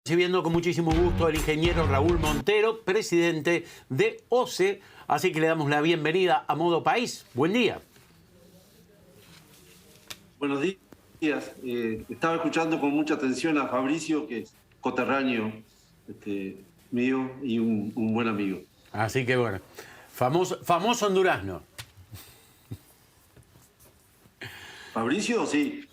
Recibiendo con muchísimo gusto al ingeniero Raúl Montero, presidente de OCE, así que le damos la bienvenida a Modo País. Buen día. Buenos días. Estaba escuchando con mucha atención a Fabricio, que es coterráneo mío y un buen amigo. Así que bueno, famoso en Durazno. ¿Fabricio? Sí.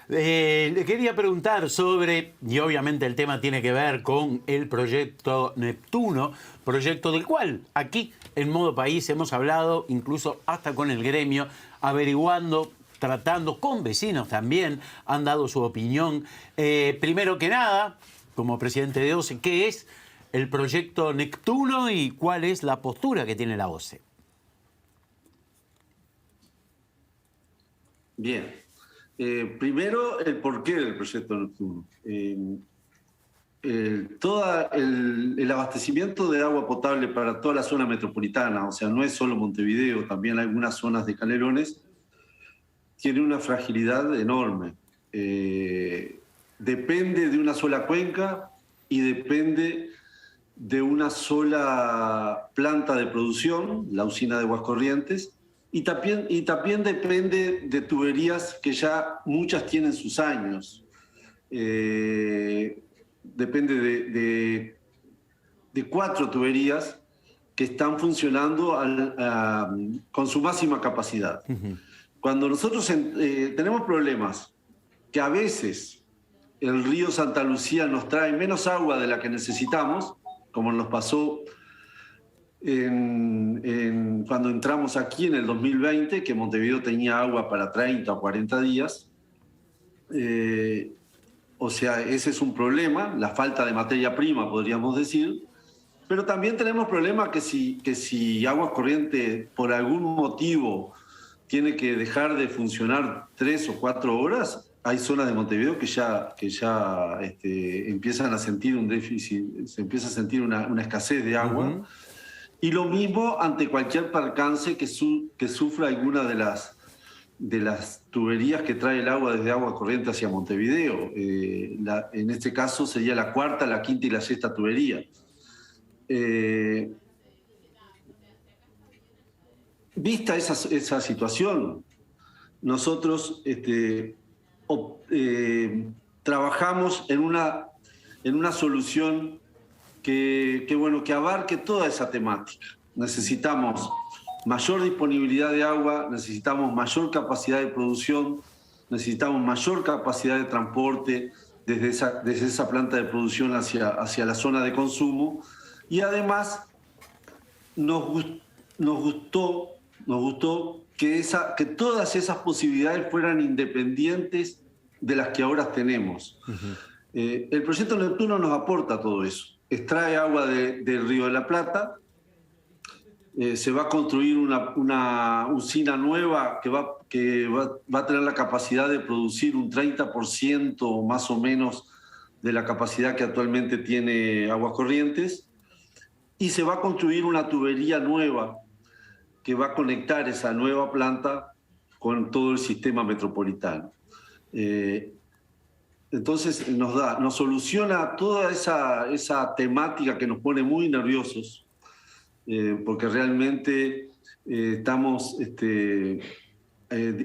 Le quería preguntar sobre, y obviamente el tema tiene que ver con el proyecto Neptuno, proyecto del cual aquí en Modo País hemos hablado, incluso hasta con el gremio, averiguando, tratando con vecinos también, han dado su opinión. Primero que nada, como presidente de OCE, ¿qué es el proyecto Neptuno y cuál es la postura que tiene la OCE? Bien. Primero, el porqué del proyecto Neptuno. Todo el abastecimiento de agua potable para toda la zona metropolitana, o sea, no es solo Montevideo, también algunas zonas de Canelones, tiene una fragilidad enorme. Depende de una sola cuenca y depende de una sola planta de producción, la usina de Aguas Corrientes, y también depende de tuberías que ya muchas tienen sus años. Depende de 4 tuberías que están funcionando con su máxima capacidad. Cuando nosotros tenemos problemas que a veces el río Santa Lucía nos trae menos agua de la que necesitamos, como nos pasó cuando entramos aquí en el 2020, que Montevideo tenía agua para 30 o 40 días. O sea, ese es un problema, la falta de materia prima, podríamos decir. Pero también tenemos problemas que si Aguas Corrientes, por algún motivo, tiene que dejar de funcionar 3 o 4 horas, hay zonas de Montevideo que ya empiezan a sentir un déficit, se empieza a sentir una escasez de agua. Y lo mismo ante cualquier percance que sufra alguna de las tuberías que trae el agua desde Aguas Corrientes hacia Montevideo. En este caso sería la 4ª, la 5ª y la 6ª tubería. Vista esa situación, nosotros trabajamos en una solución que abarque toda esa temática. Necesitamos mayor disponibilidad de agua, necesitamos mayor capacidad de producción, necesitamos mayor capacidad de transporte desde esa planta de producción hacia la zona de consumo, y además nos gustó que todas esas posibilidades fueran independientes de las que ahora tenemos. El proyecto Neptuno nos aporta todo eso. Extrae agua del Río de la Plata, se va a construir una usina nueva que va a tener la capacidad de producir un 30% más o menos de la capacidad que actualmente tiene Aguas Corrientes, y se va a construir una tubería nueva que va a conectar esa nueva planta con todo el sistema metropolitano. Entonces nos soluciona toda esa temática que nos pone muy nerviosos, porque realmente estamos,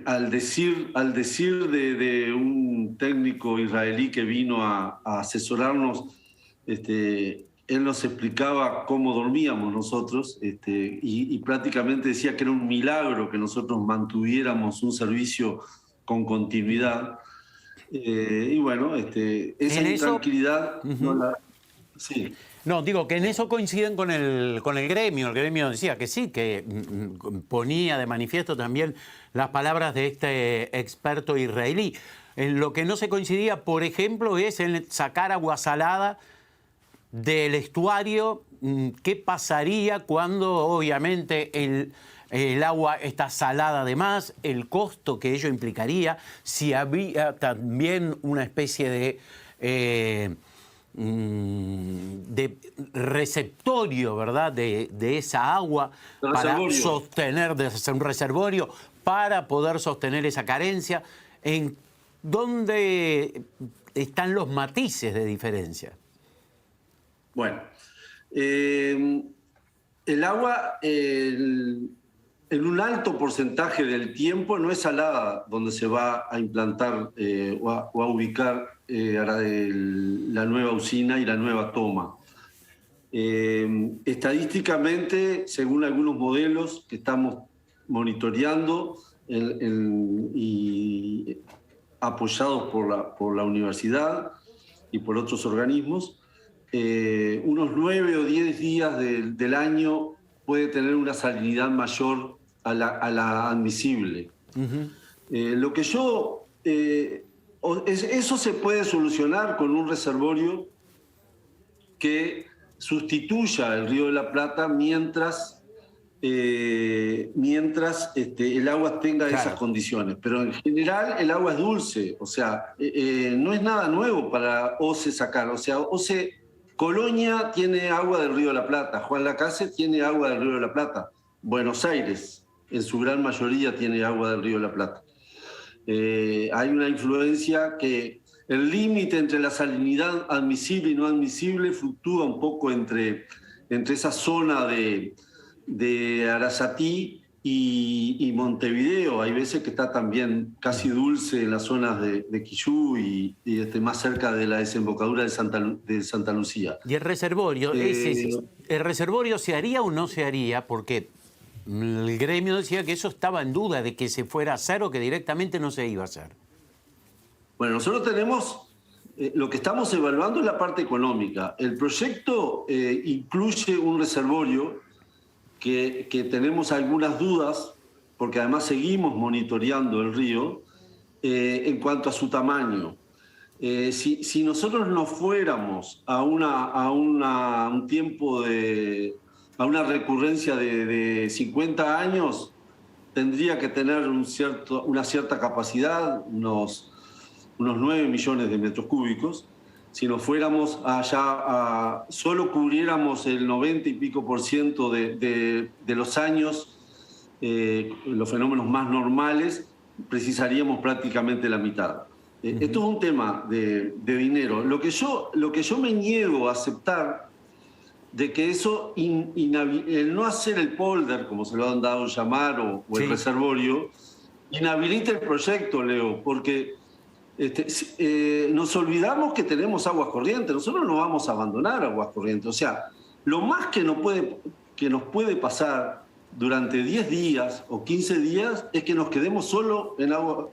al decir de un técnico israelí que vino a asesorarnos, él nos explicaba cómo dormíamos nosotros, y prácticamente decía que era un milagro que nosotros mantuviéramos un servicio con continuidad. Y bueno, esa intranquilidad sí. No, digo que en eso coinciden con el gremio. El gremio decía que sí, que ponía de manifiesto también las palabras de este experto israelí. En lo que no se coincidía, por ejemplo, es en sacar agua salada del estuario. ¿Qué pasaría cuando obviamente el agua está salada de más? El costo que ello implicaría, si había también una especie de receptorio, ¿verdad?, de esa agua para sostener, de un reservorio para poder sostener esa carencia. ¿En ¿dónde están los matices de diferencia? Bueno, el agua en un alto porcentaje del tiempo no es salada donde se va a implantar o a ubicar la nueva usina y la nueva toma. Estadísticamente, según algunos modelos que estamos monitoreando y apoyados por la universidad y por otros organismos, unos 9 o 10 días del año puede tener una salinidad mayor a la admisible. Lo que yo... eso se puede solucionar con un reservorio que sustituya el Río de la Plata mientras el agua tenga esas condiciones. Pero en general el agua es dulce, o sea, no es nada nuevo para OCE sacar. O sea, OCE Colonia tiene agua del Río de la Plata, Juan Lacase tiene agua del Río de la Plata, Buenos Aires en su gran mayoría tiene agua del Río de la Plata. Hay una influencia que el límite entre la salinidad admisible y no admisible fluctúa un poco entre esa zona de Arasatí y Montevideo. Hay veces que está también casi dulce en las zonas de Quillú y más cerca de la desembocadura de Santa Lucía. ¿Y el reservorio? ¿El reservorio se haría o no se haría? Porque el gremio decía que eso estaba en duda, de que se fuera a hacer o que directamente no se iba a hacer. Bueno, nosotros tenemos, lo que estamos evaluando es la parte económica. El proyecto incluye un reservorio que tenemos algunas dudas, porque además seguimos monitoreando el río en cuanto a su tamaño. Si nosotros nos fuéramos a un tiempo a una recurrencia de 50 años, tendría que tener una cierta capacidad, unos 9 millones de metros cúbicos. Si nos fuéramos allá, solo cubriéramos el 90 y pico % de los años, los fenómenos más normales, precisaríamos prácticamente la mitad. Esto es un tema de dinero. Lo que yo me niego a aceptar de que eso, el no hacer el polder, como se lo han dado a llamar, o el reservorio, inhabilita el proyecto, Leo, porque nos olvidamos que tenemos aguas corrientes. Nosotros no vamos a abandonar aguas corrientes. O sea, lo más que nos puede pasar durante 10 días o 15 días es que nos quedemos solo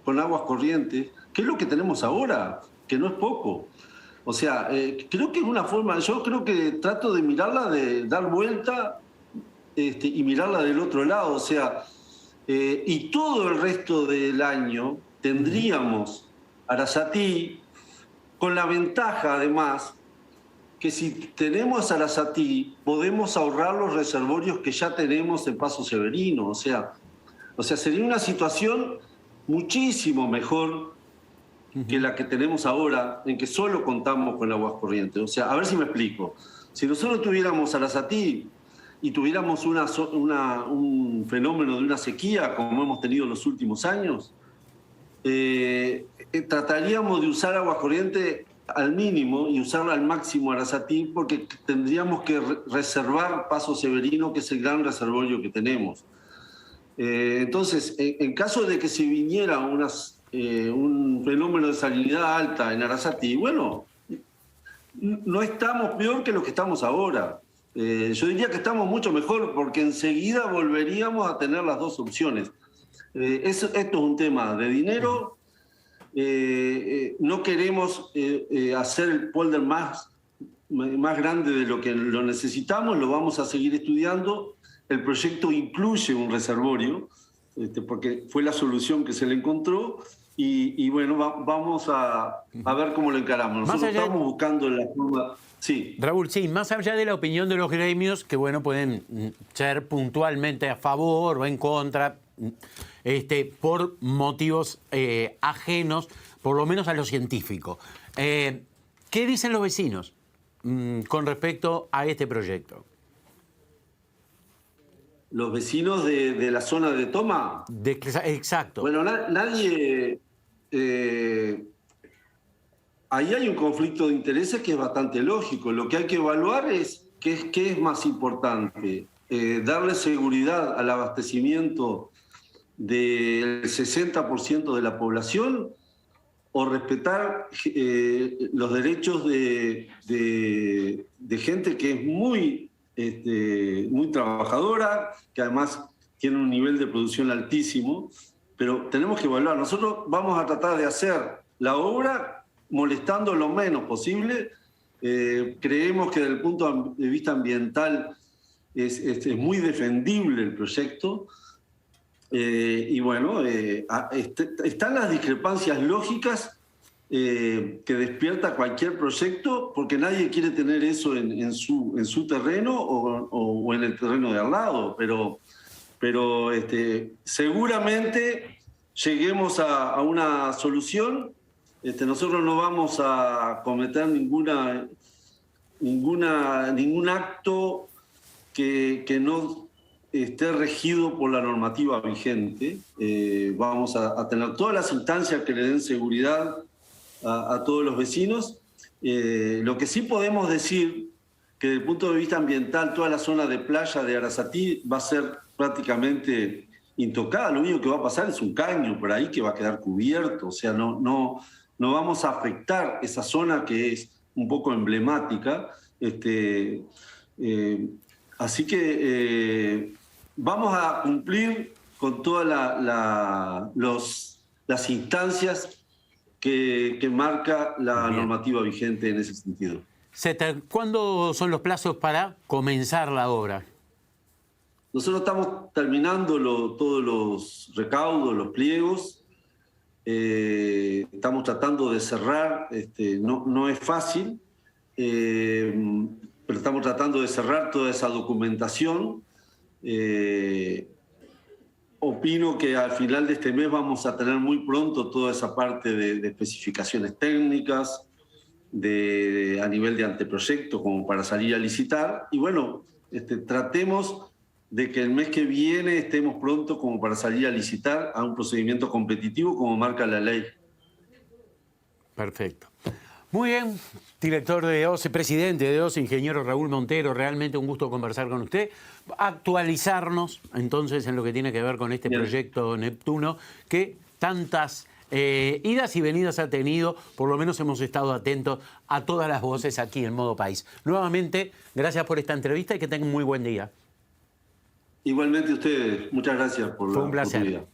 con aguas corrientes, que es lo que tenemos ahora, que no es poco. O sea, creo que es una forma, yo creo que trato de mirarla, de dar vuelta y mirarla del otro lado. O sea, y todo el resto del año tendríamos Arasatí, con la ventaja además que si tenemos Arasatí podemos ahorrar los reservorios que ya tenemos en Paso Severino. O sea, sería una situación muchísimo mejor que la que tenemos ahora, en que solo contamos con aguas corrientes. O sea, a ver si me explico. Si nosotros tuviéramos Arasatí y tuviéramos un fenómeno de una sequía como hemos tenido en los últimos años, trataríamos de usar aguas corrientes al mínimo y usarla al máximo Arasatí, porque tendríamos que reservar Paso Severino, que es el gran reservorio que tenemos. Entonces, en caso de que se viniera un fenómeno de salinidad alta en Arasatí, bueno, no estamos peor que lo que estamos ahora. Yo diría que estamos mucho mejor, porque enseguida volveríamos a tener las dos opciones. Esto es un tema de dinero. No queremos hacer el polder más grande de lo que lo necesitamos, lo vamos a seguir estudiando. El proyecto incluye un reservorio, porque fue la solución que se le encontró, y bueno, vamos a ver cómo lo encaramos. Nosotros estamos buscando la forma... Sí. Raúl, sí, más allá de la opinión de los gremios, que bueno, pueden ser puntualmente a favor o en contra, por motivos ajenos, por lo menos a lo científico. ¿Qué dicen los vecinos con respecto a este proyecto? ¿Los vecinos de la zona de toma? Exacto. Bueno, nadie ahí hay un conflicto de intereses que es bastante lógico. Lo que hay que evaluar es qué es más importante. Darle seguridad al abastecimiento del 60% de la población o respetar los derechos de gente que es muy trabajadora, que además tiene un nivel de producción altísimo, pero tenemos que evaluar. Nosotros vamos a tratar de hacer la obra molestando lo menos posible. Creemos que desde el punto de vista ambiental es muy defendible el proyecto. Y bueno, están las discrepancias lógicas que despierta cualquier proyecto, porque nadie quiere tener eso en su terreno o en el terreno de al lado, pero seguramente lleguemos a una solución. Nosotros no vamos a cometer ningún acto que no esté regido por la normativa vigente. Vamos a tener todas las instancias que le den seguridad a todos los vecinos. Lo que sí podemos decir, que desde el punto de vista ambiental, toda la zona de playa de Arasatí va a ser prácticamente intocada. Lo único que va a pasar es un caño por ahí que va a quedar cubierto. O sea, no vamos a afectar esa zona que es un poco emblemática. Así que vamos a cumplir con todas las instancias que marca la normativa vigente en ese sentido. ¿Cuándo son los plazos para comenzar la obra? Nosotros estamos terminando todos los recaudos, los pliegos. Estamos tratando de cerrar. No es fácil, pero estamos tratando de cerrar toda esa documentación. Opino que al final de este mes vamos a tener muy pronto toda esa parte de especificaciones técnicas, a nivel de anteproyecto, como para salir a licitar. Y bueno, tratemos de que el mes que viene estemos pronto como para salir a licitar a un procedimiento competitivo como marca la ley. Perfecto. Muy bien, director de OCE, presidente de OCE, ingeniero Raúl Montero, realmente un gusto conversar con usted, actualizarnos entonces en lo que tiene que ver con este proyecto Neptuno, que tantas idas y venidas ha tenido. Por lo menos hemos estado atentos a todas las voces aquí en Modo País. Nuevamente, gracias por esta entrevista y que tengan un muy buen día. Igualmente ustedes, muchas gracias por la oportunidad. Fue un placer.